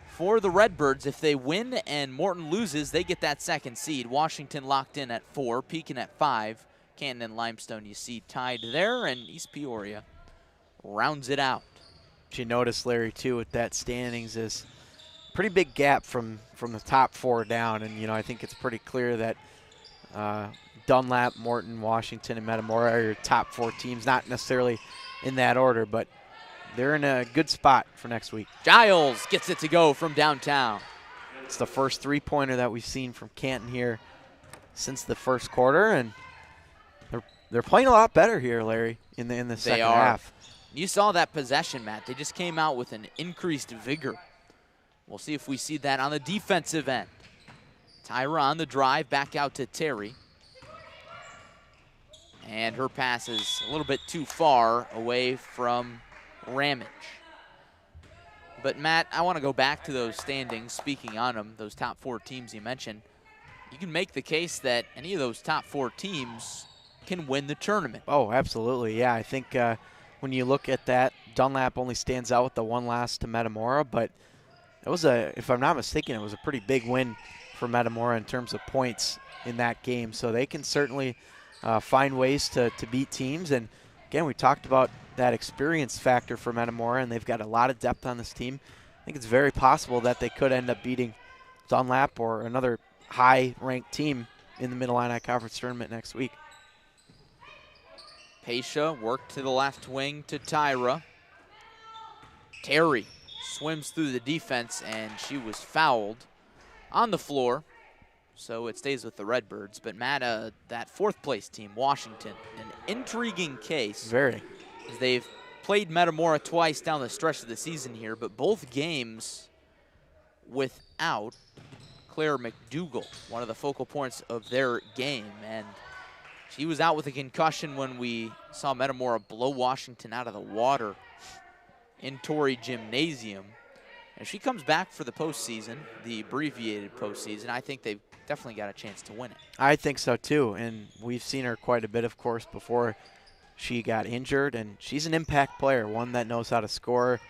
for the Redbirds. If they win and Morton loses, they get that 2nd seed. Washington locked in at 4, Pekin at 5. Canton and Limestone you see tied there, and East Peoria rounds it out. You notice, Larry, too, with that standings is pretty big gap from the top 4 down, and I think it's pretty clear that Dunlap, Morton, Washington, and Metamora are your top 4 teams, not necessarily in that order, but they're in a good spot for next week. Giles gets it to go from downtown. It's the first 3-pointer that we've seen from Canton here since the first quarter, and they're playing a lot better here, Larry, in the second half. You saw that possession, Matt. They just came out with an increased vigor. We'll see if we see that on the defensive end. Tyra on the drive, back out to Terry. And her pass is a little bit too far away from Ramage. But, Matt, I want to go back to those standings, speaking on them, those top 4 teams you mentioned. You can make the case that any of those top 4 teams can win the tournament. Oh, absolutely. Yeah, I think when you look at that, Dunlap only stands out with the 1 loss to Metamora, but it was if I'm not mistaken, it was a pretty big win for Metamora in terms of points in that game. So they can certainly find ways to beat teams. And again, we talked about that experience factor for Metamora, and they've got a lot of depth on this team. I think it's very possible that they could end up beating Dunlap or another high-ranked team in the Mid-Illini Conference tournament next week. Pesha worked to the left wing to Tyra. Terry swims through the defense, and she was fouled on the floor. So it stays with the Redbirds. But, Matt, that 4th place team, Washington, an intriguing case. Very. They've played Metamora twice down the stretch of the season here, but both games without Claire McDougall, one of the focal points of their game. And she was out with a concussion when we saw Metamora blow Washington out of the water in Torrey Gymnasium. And she comes back for the postseason, the abbreviated postseason. I think they've definitely got a chance to win it. I think so, too. And we've seen her quite a bit, of course, before she got injured. And she's an impact player, one that knows how to score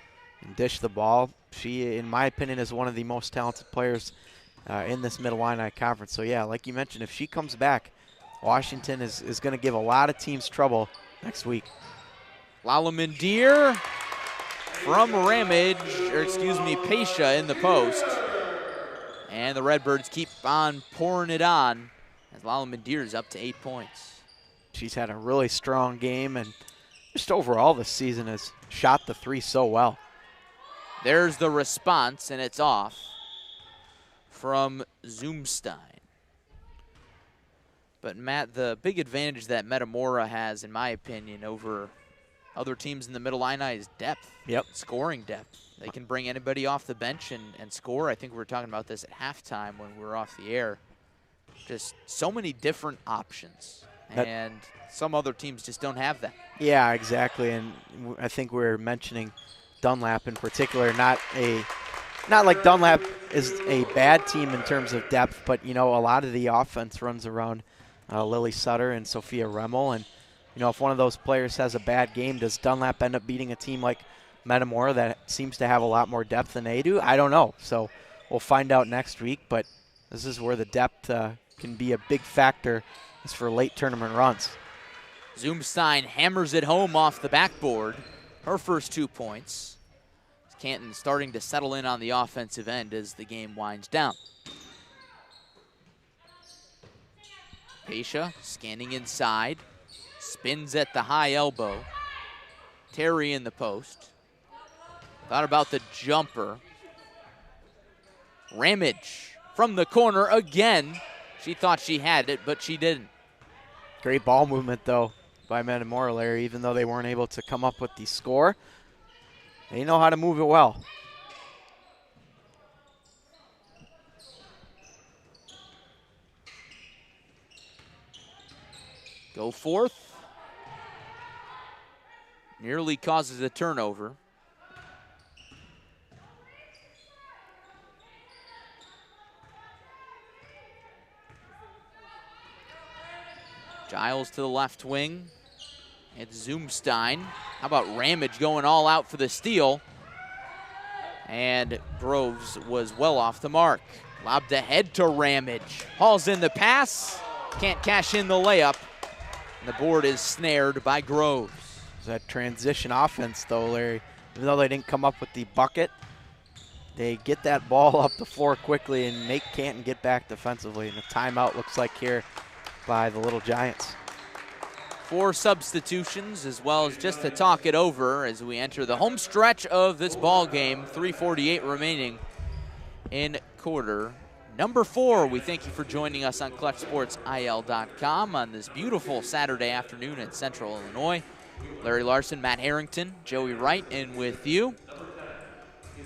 and dish the ball. She, in my opinion, is one of the most talented players in this Mid-Illini Conference. So, yeah, like you mentioned, if she comes back, Washington is going to give a lot of teams trouble next week. Lalamandir from Ramage, or excuse me, Pesha in the post. And the Redbirds keep on pouring it on as Lalamandir is up to 8 points. She's had a really strong game, and just overall this season has shot the 3 so well. There's the response, and it's off from Zoomstein. But, Matt, the big advantage that Metamora has, in my opinion, over other teams in the Mid-Illini is depth. Yep. Scoring depth. They can bring anybody off the bench and score. I think we were talking about this at halftime when we were off the air. Just so many different options. And some other teams just don't have that. Yeah, exactly. And I think we were mentioning Dunlap in particular, not a not like Dunlap is a bad team in terms of depth, but, you know, a lot of the offense runs around Lily Sutter and Sophia Remmel. And, you know, if one of those players has a bad game, does Dunlap end up beating a team like Metamora that seems to have a lot more depth than they do? I don't know. So we'll find out next week, but this is where the depth can be a big factor is for late tournament runs. Zoomstein hammers it home off the backboard. Her first 2 points. Canton starting to settle in on the offensive end as the game winds down. Pesha scanning inside. Spins at the high elbow. Terry in the post. Thought about the jumper. Ramage from the corner again. She thought she had it, but she didn't. Great ball movement, though, by Metamora, Larry. Even though they weren't able to come up with the score, they know how to move it well. Go forth. Nearly causes a turnover. Giles to the left wing. It's Zoomstein. How about Ramage going all out for the steal? And Groves was well off the mark. Lobbed ahead to Ramage. Hauls in the pass. Can't cash in the layup. And the board is snared by Groves. That transition offense, though, Larry. Even though they didn't come up with the bucket, they get that ball up the floor quickly and make Canton get back defensively. And the timeout looks like here by the Little Giants. 4 substitutions, as well as just to talk it over as we enter the home stretch of this ball game. 3:48 remaining in quarter number 4. We thank you for joining us on ClutchSportsIL.com on this beautiful Saturday afternoon in Central Illinois. Larry Larson, Matt Harrington, Joey Wright in with you.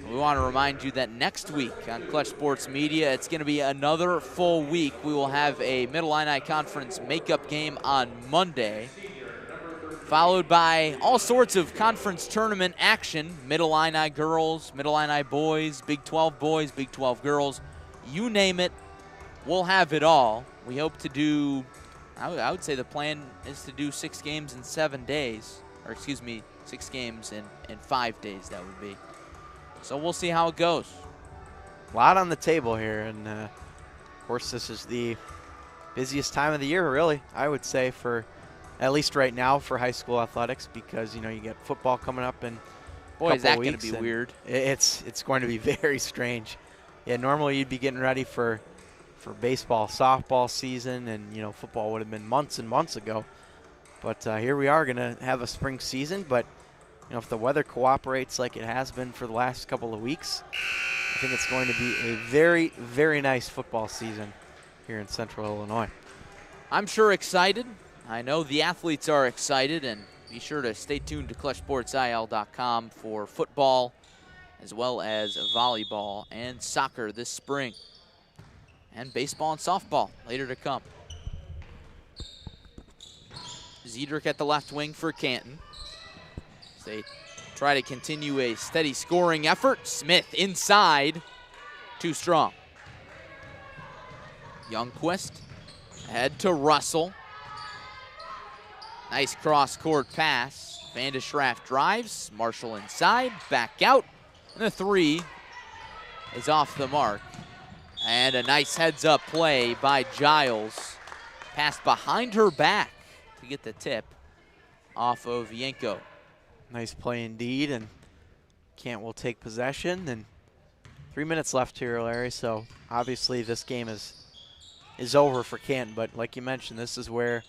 We want to remind you that next week on Clutch Sports Media, it's going to be another full week. We will have a Mid-Illini Conference makeup game on Monday, followed by all sorts of conference tournament action. Mid-Illini girls, Mid-Illini boys, Big 12 boys, Big 12 girls. You name it, we'll have it all. We hope to do, I would say the plan is to do 6 games in 7 days. Or excuse me, 6 games in 5 days, that would be. So we'll see how it goes. A lot on the table here, and of course this is the busiest time of the year, really, I would say, for at least right now for high school athletics, because, you know, you get football coming up in Boy, is that going to be weird. It's going to be very strange. Yeah, normally you'd be getting ready for baseball, softball season, and, you know, football would have been months and months ago. But here we are going to have a spring season, but you know, if the weather cooperates like it has been for the last couple of weeks, I think it's going to be a very, very nice football season here in Central Illinois. I'm sure excited. I know the athletes are excited, and be sure to stay tuned to ClutchSportsIL.com for football as well as volleyball and soccer this spring, and baseball and softball later to come. Ziedrich at the left wing for Canton. They try to continue a steady scoring effort. Smith inside, too strong. Youngquist ahead to Russell. Nice cross-court pass. Van de Schraff drives. Marshall inside, back out. And the 3 is off the mark. And a nice heads-up play by Giles. Passed behind her back to get the tip off of Yanko. Nice play indeed, and Kent will take possession. And 3 minutes left here, Larry, so obviously this game is over for Canton. But like you mentioned, this is where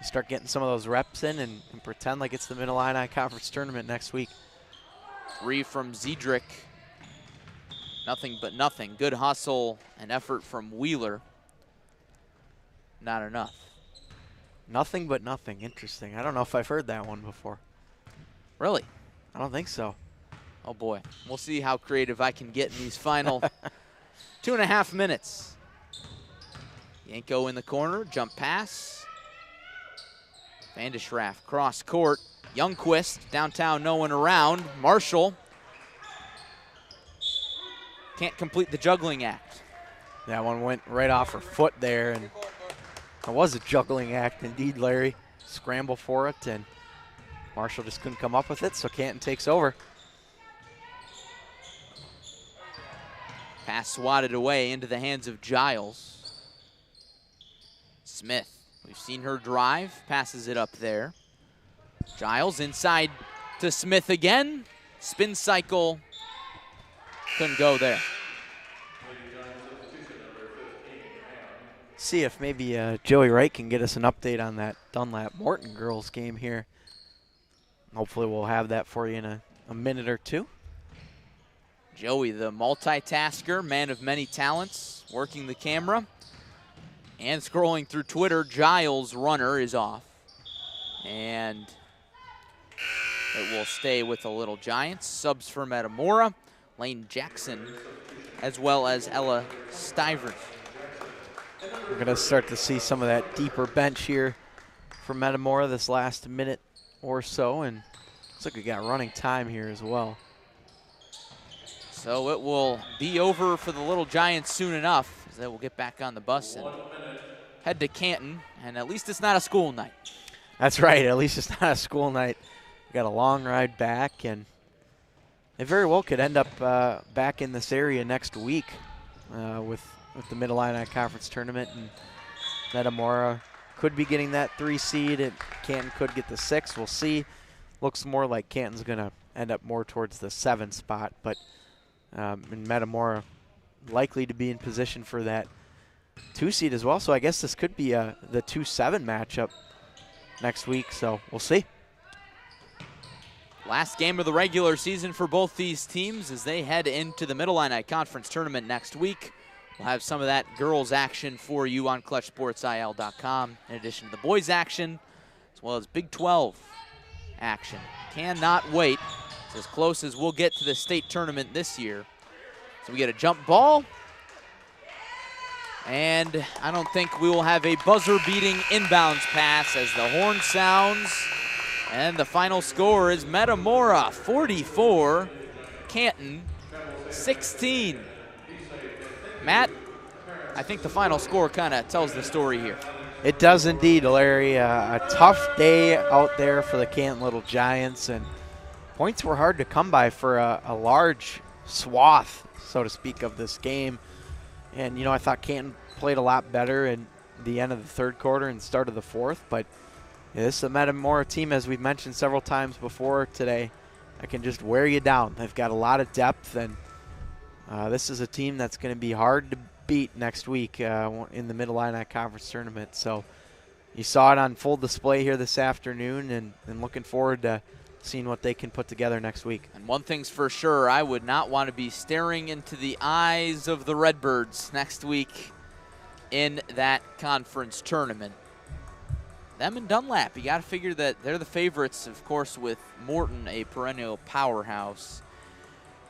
you start getting some of those reps in and pretend like it's the Mid-Illini Conference Tournament next week. 3 from Ziedrich. Nothing but nothing. Good hustle and effort from Wheeler. Not enough. Nothing but nothing. Interesting. I don't know if I've heard that one before. Really? I don't think so. Oh boy. We'll see how creative I can get in these final 2.5 minutes. Yanko in the corner, jump pass. Van de Schraff cross court. Youngquist downtown, no one around. Marshall can't complete the juggling act. That one went right off her foot there, and it was a juggling act indeed, Larry. Scramble for it, and Marshall just couldn't come up with it, so Canton takes over. Pass swatted away into the hands of Giles. Smith, we've seen her drive, passes it up there. Giles inside to Smith again. Spin cycle, couldn't go there. See if maybe Joey Wright can get us an update on that Dunlap-Morton girls game here. Hopefully we'll have that for you in a minute or two. Joey, the multitasker, man of many talents, working the camera. And scrolling through Twitter, Giles' runner is off. And it will stay with the Little Giants. Subs for Metamora, Lane Jackson, as well as Ella Stivers. We're going to start to see some of that deeper bench here for Metamora this last minute or so, and looks like we got running time here as well. So it will be over for the Little Giants soon enough, as they will get back on the bus and head to Canton, and at least it's not a school night. That's right, at least it's not a school night. We got a long ride back, and it very well could end up back in this area next week with the Mid-Illini Conference Tournament, and Metamora could be getting that 3 seed, and Canton could get the 6. We'll see. Looks more like Canton's going to end up more towards the 7 spot, but in Metamora likely to be in position for that 2 seed as well. So I guess this could be the 2-7 matchup next week, so we'll see. Last game of the regular season for both these teams as they head into the Mid-Illini Conference Tournament next week. We'll have some of that girls action for you on ClutchSportsIL.com, in addition to the boys action, as well as Big 12 action. Cannot wait. It's as close as we'll get to the state tournament this year. So we get a jump ball. And I don't think we will have a buzzer-beating inbounds pass as the horn sounds. And the final score is Metamora 44, Canton 16. Matt, I think the final score kind of tells the story here. It does indeed, Larry. A tough day out there for the Canton Little Giants, and points were hard to come by for a large swath, so to speak, of this game. And, you know, I thought Canton played a lot better in the end of the third quarter and start of the fourth, but this is a Metamora team, as we've mentioned several times before today, that can just wear you down. They've got a lot of depth, and this is a team that's going to be hard to beat next week in the Mid-Illini Conference Tournament. So you saw it on full display here this afternoon, and looking forward to seeing what they can put together next week. And one thing's for sure, I would not want to be staring into the eyes of the Redbirds next week in that conference tournament. Them and Dunlap, you got to figure that they're the favorites, of course, with Morton, a perennial powerhouse,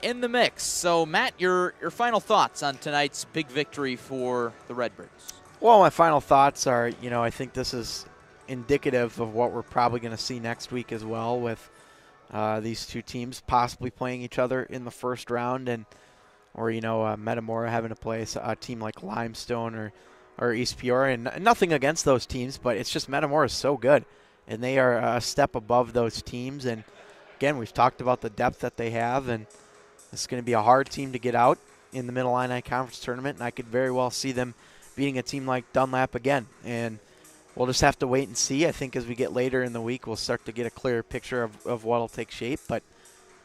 in the mix. So, Matt, your final thoughts on tonight's big victory for the Redbirds? Well, my final thoughts are, you know, I think this is indicative of what we're probably going to see next week as well, with these two teams possibly playing each other in the first round, or you know, Metamora having to play a team like Limestone or East Peoria, and nothing against those teams, but it's just Metamora is so good, and they are a step above those teams. And again, we've talked about the depth that they have, and it's going to be a hard team to get out in the Mid-Illini Conference Tournament, and I could very well see them beating a team like Dunlap again. And we'll just have to wait and see. I think as we get later in the week, we'll start to get a clearer picture of what will take shape. But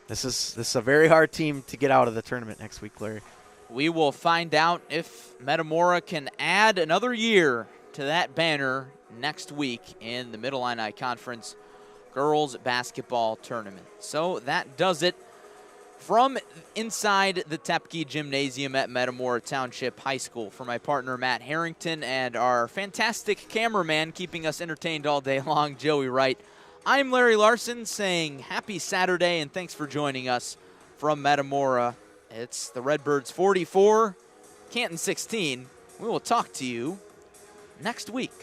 this is a very hard team to get out of the tournament next week, Larry. We will find out if Metamora can add another year to that banner next week in the Mid-Illini Conference Girls Basketball Tournament. So that does it from inside the Tepke Gymnasium at Metamora Township High School. For my partner, Matt Harrington, and our fantastic cameraman keeping us entertained all day long, Joey Wright, I'm Larry Larson saying happy Saturday and thanks for joining us from Metamora. It's the Redbirds 44, Canton 16. We will talk to you next week.